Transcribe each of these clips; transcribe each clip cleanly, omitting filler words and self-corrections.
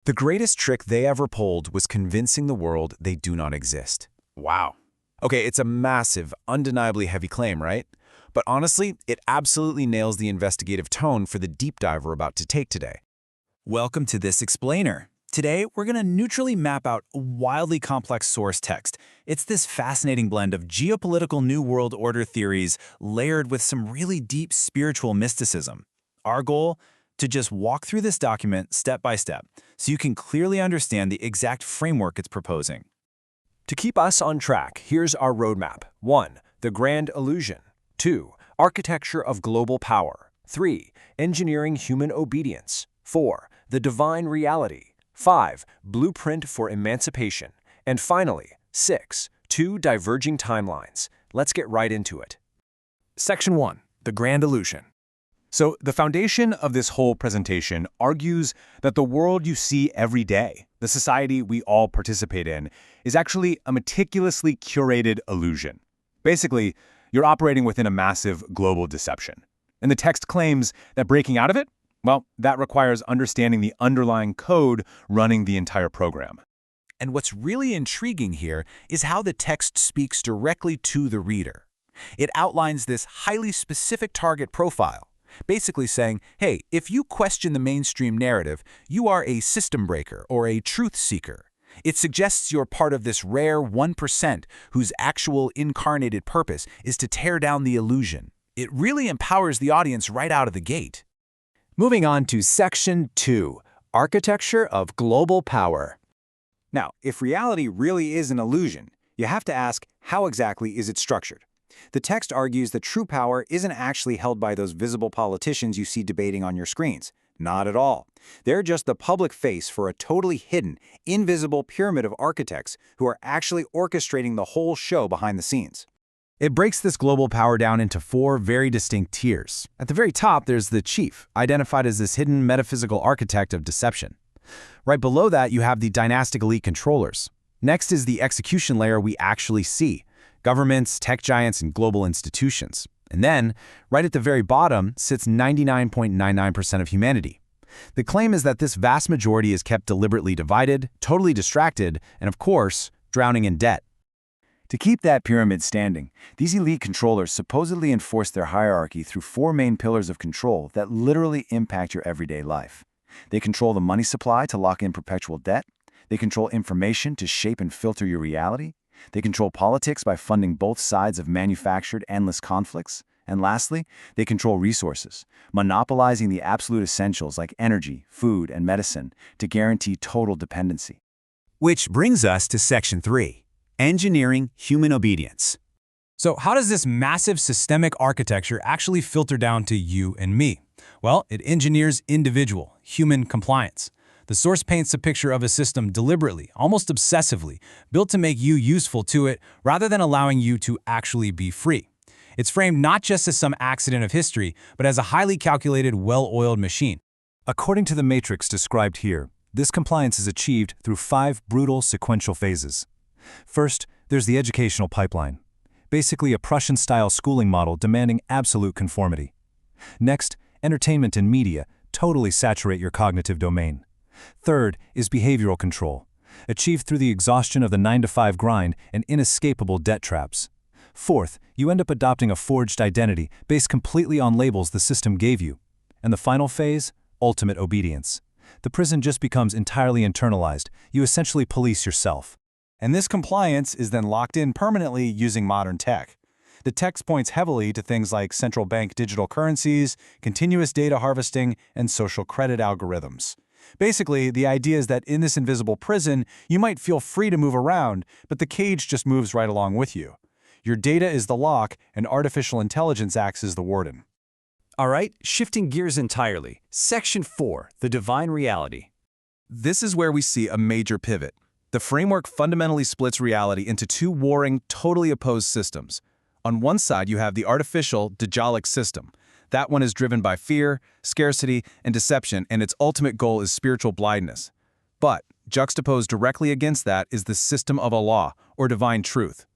The greatest trick they ever pulled was convincing the world they do not exist. Wow. Okay, it's a massive, undeniably heavy claim, right? But honestly, it absolutely nails the investigative tone for the deep dive we're about to take today. Welcome to this explainer. Today, we're going to neutrally map out a wildly complex source text. It's this fascinating blend of geopolitical New World Order theories layered with some really deep spiritual mysticism. Our goal? To just walk through this document step by step, so you can clearly understand the exact framework it's proposing. To keep us on track, here's our roadmap. 1. The Grand Illusion. 2. Architecture of Global Power. 3. Engineering Human Obedience. 4. The Divine Reality. 5. Blueprint for Emancipation. And finally, 6. 2 Diverging Timelines. Let's get right into it. Section 1. The Grand Illusion. So the foundation of this whole presentation argues that the world you see every day, the society we all participate in, is actually a meticulously curated illusion. Basically, you're operating within a massive global deception. And the text claims that breaking out of it, well, that requires understanding the underlying code running the entire program. And what's really intriguing here is how the text speaks directly to the reader. It outlines this highly specific target profile, basically saying, hey, if you question the mainstream narrative, you are a system breaker or a truth seeker. It suggests you're part of this rare 1% whose actual incarnated purpose is to tear down the illusion. It really empowers the audience right out of the gate. Moving on to Section 2, Architecture of Global Power. Now, if reality really is an illusion, you have to ask, how exactly is it structured? The text argues that true power isn't actually held by those visible politicians you see debating on your screens. Not at all. They're just the public face for a totally hidden, invisible pyramid of architects who are actually orchestrating the whole show behind the scenes. It breaks this global power down into 4 very distinct tiers. At the very top, there's the chief, identified as this hidden metaphysical architect of deception. Right below that, you have the dynastic elite controllers. Next is the execution layer we actually see: governments, tech giants, and global institutions. And then, right at the very bottom, sits 99.99% of humanity. The claim is that this vast majority is kept deliberately divided, totally distracted, and of course, drowning in debt. To keep that pyramid standing, these elite controllers supposedly enforce their hierarchy through 4 main pillars of control that literally impact your everyday life. They control the money supply to lock in perpetual debt. They control information to shape and filter your reality. They control politics by funding both sides of manufactured endless conflicts. And lastly, they control resources, monopolizing the absolute essentials like energy, food, and medicine to guarantee total dependency. Which brings us to Section 3, Engineering Human Obedience. So how does this massive systemic architecture actually filter down to you and me? Well, it engineers individual, human compliance. The source paints a picture of a system deliberately, almost obsessively, built to make you useful to it rather than allowing you to actually be free. It's framed not just as some accident of history, but as a highly calculated, well-oiled machine. According to the matrix described here, this compliance is achieved through 5 brutal sequential phases. First, there's the educational pipeline, basically a Prussian-style schooling model demanding absolute conformity. Next, entertainment and media totally saturate your cognitive domain. Third is behavioral control, achieved through the exhaustion of the 9-to-5 grind and inescapable debt traps. Fourth, you end up adopting a forged identity based completely on labels the system gave you. And the final phase, ultimate obedience. The prison just becomes entirely internalized. You essentially police yourself. And this compliance is then locked in permanently using modern tech. The text points heavily to things like central bank digital currencies, continuous data harvesting, and social credit algorithms. Basically, the idea is that in this invisible prison, you might feel free to move around, but the cage just moves right along with you. Your data is the lock, and artificial intelligence acts as the warden. All right, shifting gears entirely. Section 4, the Divine Reality. This is where we see a major pivot. The framework fundamentally splits reality into 2 warring, totally opposed systems. On one side, you have the artificial, Dajjalic system. That one is driven by fear, scarcity, and deception, and its ultimate goal is spiritual blindness. But, juxtaposed directly against that is the system of Allah, or divine truth.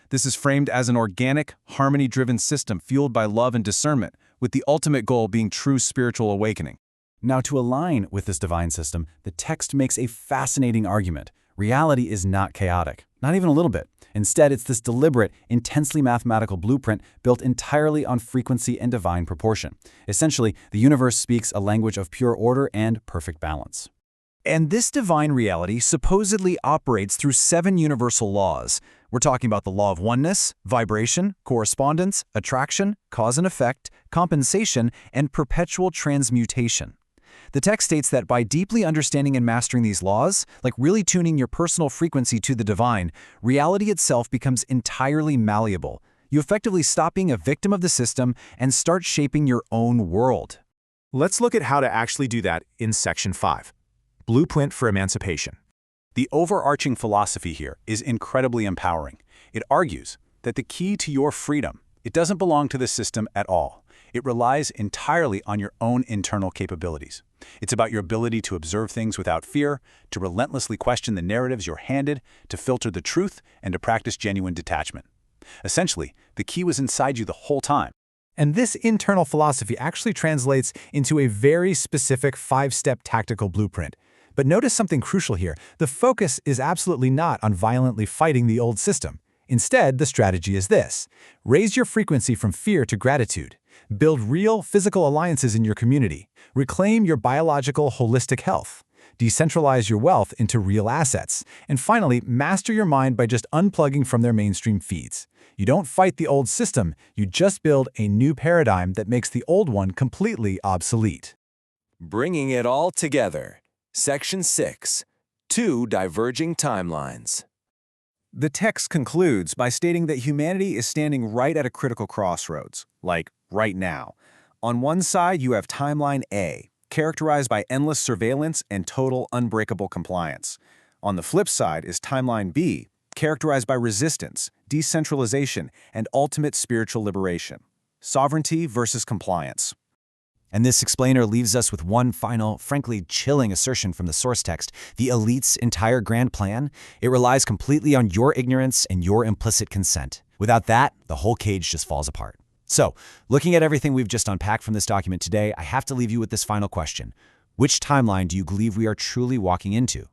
This is framed as an organic, harmony-driven system fueled by love and discernment, with the ultimate goal being true spiritual awakening. Now, to align with this divine system, the text makes a fascinating argument. Reality is not chaotic, not even a little bit. Instead, it's this deliberate, intensely mathematical blueprint built entirely on frequency and divine proportion. Essentially, the universe speaks a language of pure order and perfect balance. And this divine reality supposedly operates through 7 universal laws. We're talking about the law of oneness, vibration, correspondence, attraction, cause and effect, compensation, and perpetual transmutation. The text states that by deeply understanding and mastering these laws, like really tuning your personal frequency to the divine, reality itself becomes entirely malleable. You effectively stop being a victim of the system and start shaping your own world. Let's look at how to actually do that in Section 5. Blueprint for Emancipation. The overarching philosophy here is incredibly empowering. It argues that the key to your freedom, it doesn't belong to the system at all. It relies entirely on your own internal capabilities. It's about your ability to observe things without fear, to relentlessly question the narratives you're handed, to filter the truth, and to practice genuine detachment. Essentially, the key was inside you the whole time. And this internal philosophy actually translates into a very specific 5-step tactical blueprint. But notice something crucial here. The focus is absolutely not on violently fighting the old system. Instead, the strategy is this: raise your frequency from fear to gratitude. Build real physical alliances in your community. Reclaim your biological holistic health. Decentralize your wealth into real assets. And finally, master your mind by just unplugging from their mainstream feeds. You don't fight the old system, you just build a new paradigm that makes the old one completely obsolete. Bringing it all together. Section 6. 2 diverging timelines. The text concludes by stating that humanity is standing right at a critical crossroads, like right now. On one side, you have Timeline A, characterized by endless surveillance and total unbreakable compliance. On the flip side is Timeline B, characterized by resistance, decentralization, and ultimate spiritual liberation. Sovereignty versus compliance. And this explainer leaves us with one final, frankly chilling assertion from the source text. The elite's entire grand plan, it relies completely on your ignorance and your implicit consent. Without that, the whole cage just falls apart. So, looking at everything we've just unpacked from this document today, I have to leave you with this final question. Which timeline do you believe we are truly walking into?